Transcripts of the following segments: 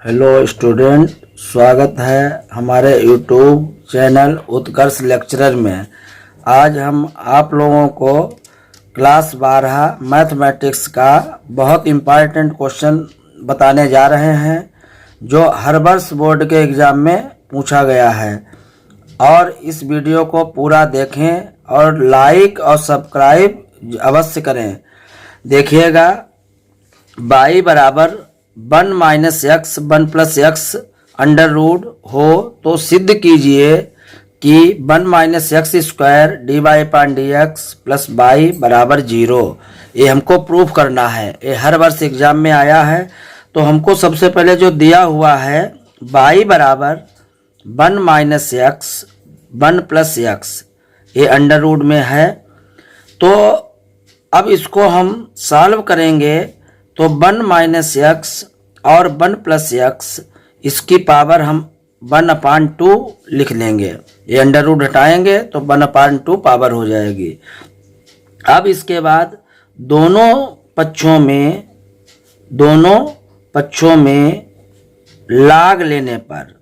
Hello student, स्वागत है हमारे यूट्यूब चैनल उत्कर्ष लेक्चरर में। आज हम आप लोगों को क्लास 12 मैथमेटिक्स का बहुत इम्पॉर्टेंट क्वेश्चन बताने जा रहे हैं जो हर वर्ष बोर्ड के एग्ज़ाम में पूछा गया है। और इस वीडियो को पूरा देखें और लाइक और सब्सक्राइब अवश्य करें। देखिएगा, y बराबर 1 minus x 1 plus x under root हो तो सिद्ध कीजिए कि 1 minus x square d y upon d x plus y बराबर 0। ये हमको प्रूफ करना है। ये हर वर्ष एग्जाम में आया है। तो हमको सबसे पहले जो दिया हुआ है y बराबर 1 माइनस एक्स 1 प्लस एक्स, ये अंडर रूट में है। तो अब इसको हम सॉल्व करेंगे तो 1 माइनस एक्स और 1 प्लस एक्स, इसकी पावर हम 1/2 लिख लेंगे। ये अंडर रूट हटाएंगे तो 1/2 पावर हो जाएगी। अब इसके बाद दोनों पक्षों में लाग लेने पर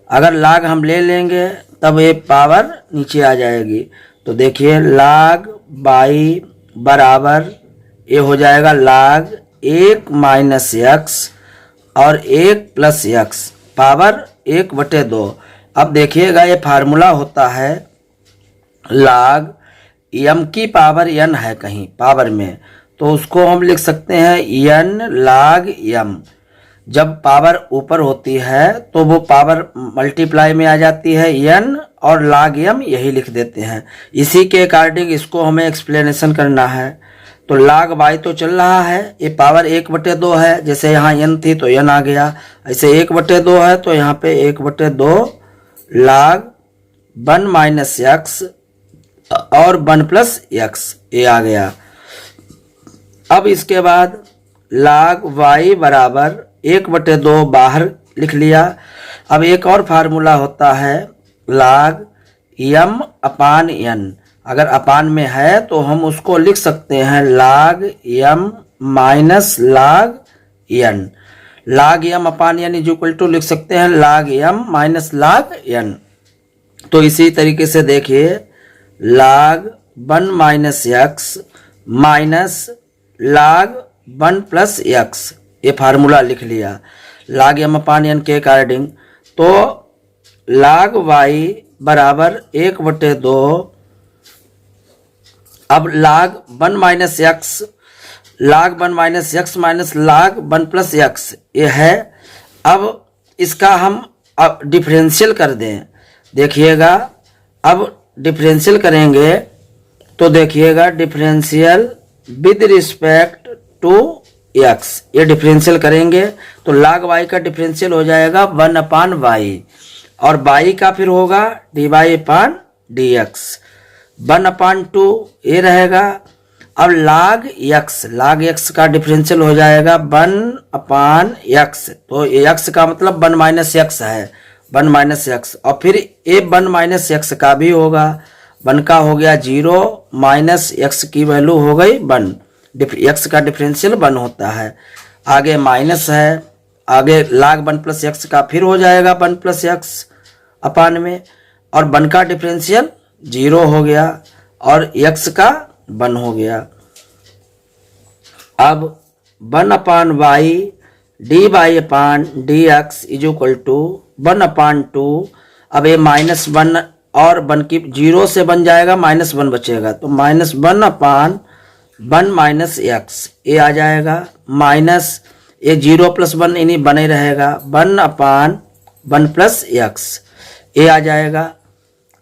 अगर लाग हम ले लेंगे तब ये पावर नीचे आ जाएगी। तो देखिए, लाग बाई बराबर ये हो जाएगा लाग 1 माइनस एक्स और 1 प्लस एक्स पावर 1/2। अब देखिएगा, ये फार्मूला होता है लाग m की पावर n है कहीं पावर में, तो उसको हम लिख सकते हैं n लाग m। जब पावर ऊपर होती है तो वो पावर मल्टीप्लाई में आ जाती है n, और लाग m यही लिख देते हैं। इसी के अकॉर्डिंग इसको हमें एक्सप्लेनेशन करना है। तो लाग y तो चल रहा है, ये पावर 1/2 है। जैसे यहाँ n थी तो n आ गया, ऐसे 1/2 है तो यहाँ पे 1/2 लाग 1 माइनस एक्स और 1 प्लस एक्स, ये आ गया। अब इसके बाद लाग y बराबर 1/2 बाहर लिख लिया। अब एक और फार्मूला होता है लाग m अपान n। अगर अपान में है तो हम उसको लिख सकते हैं log m minus log n। Log m upon n is equal to लिख सकते हैं log m minus log n। तो इसी तरीके से देखिए, लाग 1 माइनस एक्स माइनस लाग 1 प्लस एक्स, ये फार्मूला लिख लिया लाग m अपान n के अकॉर्डिंग। तो लाग y बराबर 1/2। अब लाग 1 माइनस एक्स माइनस लाग 1 प्लस एक्स ये है। अब इसका हम अब डिफरेंशियल कर दें। देखिएगा, अब डिफरेंशियल करेंगे तो देखिएगा, differential with respect to x, ये डिफरेंशियल करेंगे तो लाग y का डिफरेंशियल हो जाएगा 1/y, और y का फिर होगा dy अपान dx 1/2 ये रहेगा। अब लाग x का डिफरेंशियल हो जाएगा 1/x, तो x का मतलब 1 माइनस एक्स है, 1 माइनस एक्स, और फिर ये 1 माइनस एक्स का भी होगा। 1 का हो गया 0 माइनस x की वैल्यू हो गई 1। x का डिफरेंशियल 1 होता है। आगे माइनस है, आगे लाग 1 प्लस एक्स का फिर हो जाएगा 1 प्लस एक्स अपान में, और 1 का डिफरेंशियल 0 हो गया और x का 1 हो गया। अब 1/y d y upon d x is equal to 1/2। अब ये -1 और 1 की 0 से बन जाएगा, -1 बचेगा, तो -1/1 माइनस एक्स ये आ जाएगा, माइनस ये 0 + 1 इन्हीं बने रहेगा 1/1 प्लस एक्स ये आ जाएगा।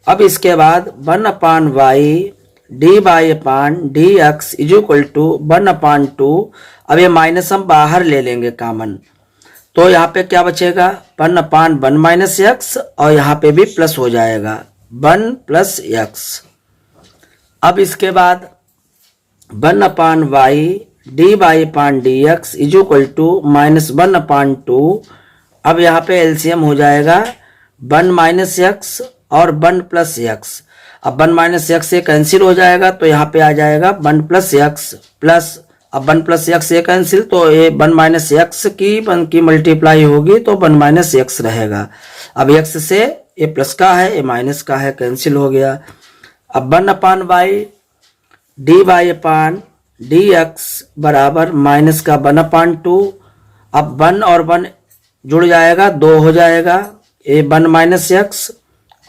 अब इसके बाद 1/y d y upon d x is equal to 1/2। अब ये माइनस हम बाहर ले लेंगे कॉमन, तो यहाँ पे क्या बचेगा 1/1 माइनस एक्स, और यहाँ पे भी प्लस हो जाएगा 1 प्लस एक्स। अब इसके बाद 1/y d y upon d x is equal to -1/2। अब यहाँ पे एलसीएम हो जाएगा 1 माइनस एक्स और 1 प्लस एक्स। अब 1 माइनस एक्स से कैंसिल हो जाएगा तो यहाँ पे आ जाएगा 1 प्लस एक्स प्लस अब 1 प्लस एक्स ये कैंसिल, तो ये 1 माइनस एक्स की मल्टीप्लाई होगी तो 1 माइनस एक्स रहेगा। अब एक्स से ये प्लस का है, ये माइनस का है, कैंसिल हो गया। अब 1 upon y d y upon d x बराबर माइनस का 1 अपान 2। अब 1 और 1 जुड़ जाएगा, 2 हो जाएगा, ये 1 माइनस एक्स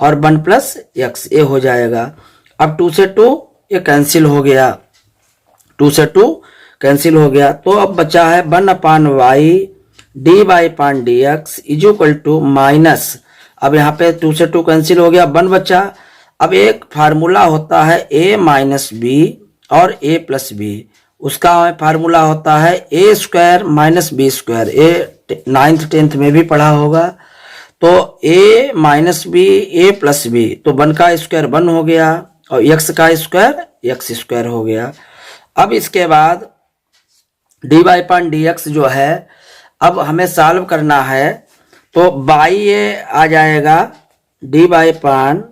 और 1 प्लस एक्स ये हो जाएगा। अब 2 से 2 ये कैंसिल हो गया, 2 से 2 कैंसिल हो गया। तो अब बचा है 1 upon y d y upon d x is equal to minus, अब यहाँ पे 2 से 2 कैंसिल हो गया, 1 बचा। अब एक फार्मूला होता है a माइनस बी और a प्लस बी, उसका फार्मूला होता है a square minus b square, ये 9th 10th में भी पढ़ा होगा। तो a minus b a plus b, तो 1 का स्क्वायर 1 हो गया और x का स्क्वायर x स्क्वायर हो गया। अब इसके बाद D y upon d x जो है अब हमें सॉल्व करना है, तो बाई ये आ जाएगा D y upon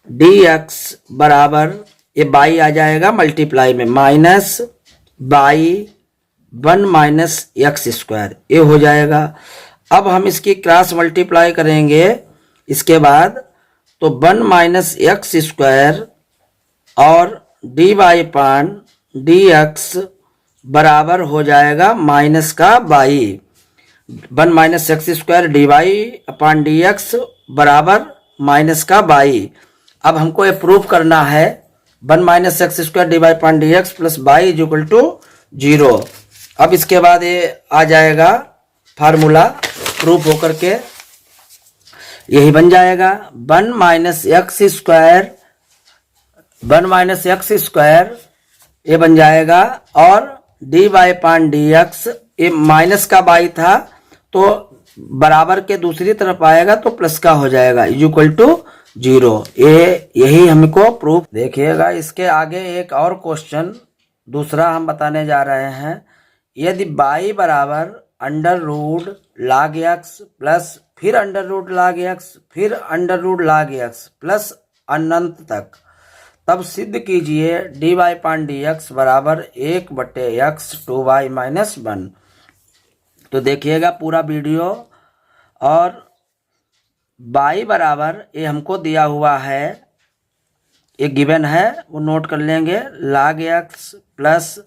d x बराबर, ये बाई आ जाएगा मल्टीप्लाई में minus by 1 minus x square, ये हो जाएगा। अब हम इसकी क्रॉस मल्टीप्लाई करेंगे इसके बाद, तो 1 माइनस एक्स स्क्वायर और d y upon d x बराबर हो जाएगा माइनस का by 1 minus x square d y upon d x बराबर माइनस का बाई। अब हमको ये प्रूफ करना है 1 minus x square d y upon d x plus y is equal to 0। अब इसके बाद ये आ जाएगा फार्मूला प्रूफ होकर के यही बन जाएगा 1 minus x square, 1 minus x square ये बन जाएगा और d y upon d x, ये माइनस का बाई था तो बराबर के दूसरी तरफ आएगा तो प्लस का हो जाएगा इज इक्वल टू 0। यही हमको प्रूफ। देखिएगा इसके आगे एक और क्वेश्चन दूसरा हम बताने जा रहे हैं। यदि बाई बराबर under root log x plus फिर अंडर रूट log एक्स फिर under root log x plus अनंत तक, तब सिद्ध कीजिए d y upon d x बराबर 1/x 2y माइनस 1। तो देखिएगा पूरा वीडियो। और बाई बराबर ये हमको दिया हुआ है, एक गिवन है वो नोट कर लेंगे, log x plus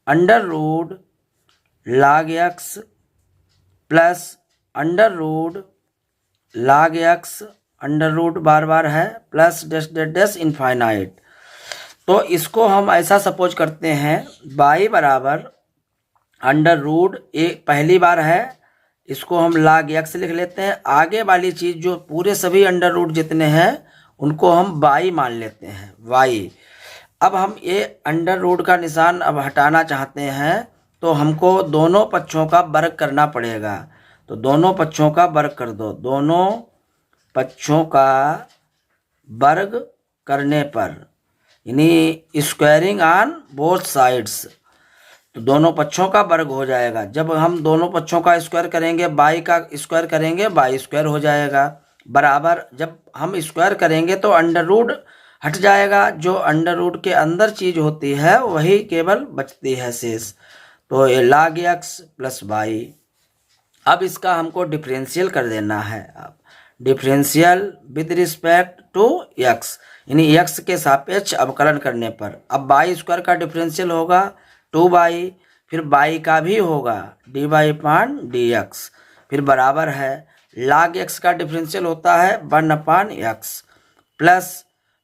under root log x plus under root log x under root बार बार है plus dash dash dash infinite. तो इसको हम ऐसा सपोज करते हैं बाई बराबर अंडर रूट, एक पहली बार है इसको हम log x लिख लेते हैं, आगे वाली चीज़ जो पूरे सभी अंडर रूट जितने हैं उनको हम बाई मान लेते हैं वाई। अब हम ये अंडर रूट का निशान अब हटाना चाहते हैं तो हमको दोनों पक्षों का वर्ग करना पड़ेगा। तो दोनों पक्षों का वर्ग कर दो, दोनों पक्षों का वर्ग करने पर यानी स्क्वायरिंग ऑन बोथ साइड्स, तो दोनों पक्षों का वर्ग हो जाएगा। जब हम दोनों पक्षों का स्क्वायर करेंगे, बाई का स्क्वायर करेंगे बाई स्क्वायर हो जाएगा बराबर, जब हम स्क्वायर करेंगे तो अंडर रूट हट जाएगा, जो अंडर रूट के अंदर चीज होती है वही केवल बचती है शेष। तो ये log x प्लस बाई। अब इसका हमको डिफरेंशियल कर देना है, अब differential with respect to x यानी x के सापेक्ष अवकलन करने पर। अब बाई स्क्वायर का डिफरेंशियल होगा 2y, फिर बाई का भी होगा D y upon d x, फिर बराबर है log x का डिफरेंशियल होता है 1 अपान एक्स प्लस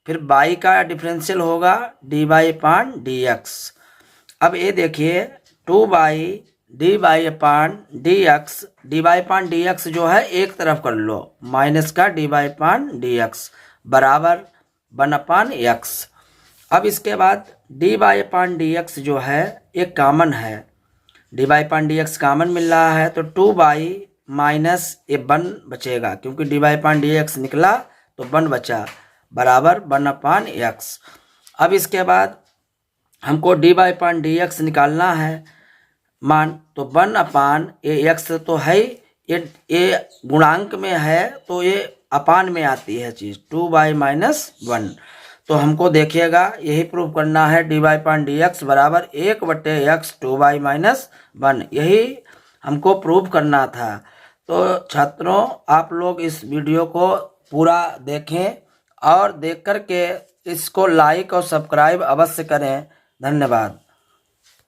फिर बाई का डिफरेंशियल होगा D y upon d x. अब ये देखिए 2y D y upon d x, D y upon d x जो है एक तरफ कर लो, माइनस का D y upon d x बराबर 1 अपान एक्स। अब इसके बाद D y upon d x जो है एक कॉमन है, D y upon d x common मिल रहा है तो 2y माइनस ये 1 बचेगा, क्योंकि D y upon d x निकला तो 1 बचा बराबर 1 अपान एक्स। अब इसके बाद हमको D y upon d x निकालना है मान, तो 1 अपान ये एक्स तो है ये गुणांक में है तो ये अपान में आती है चीज़ 2y माइनस 1, तो हमको देखिएगा यही प्रूव करना है dy पान डी एक्स बराबर 1/x 2y-1, यही हमको प्रूव करना था। तो छात्रों आप लोग इस वीडियो को पूरा देखें और देख कर के इसको लाइक और सब्सक्राइब अवश्य करें। धन्यवाद।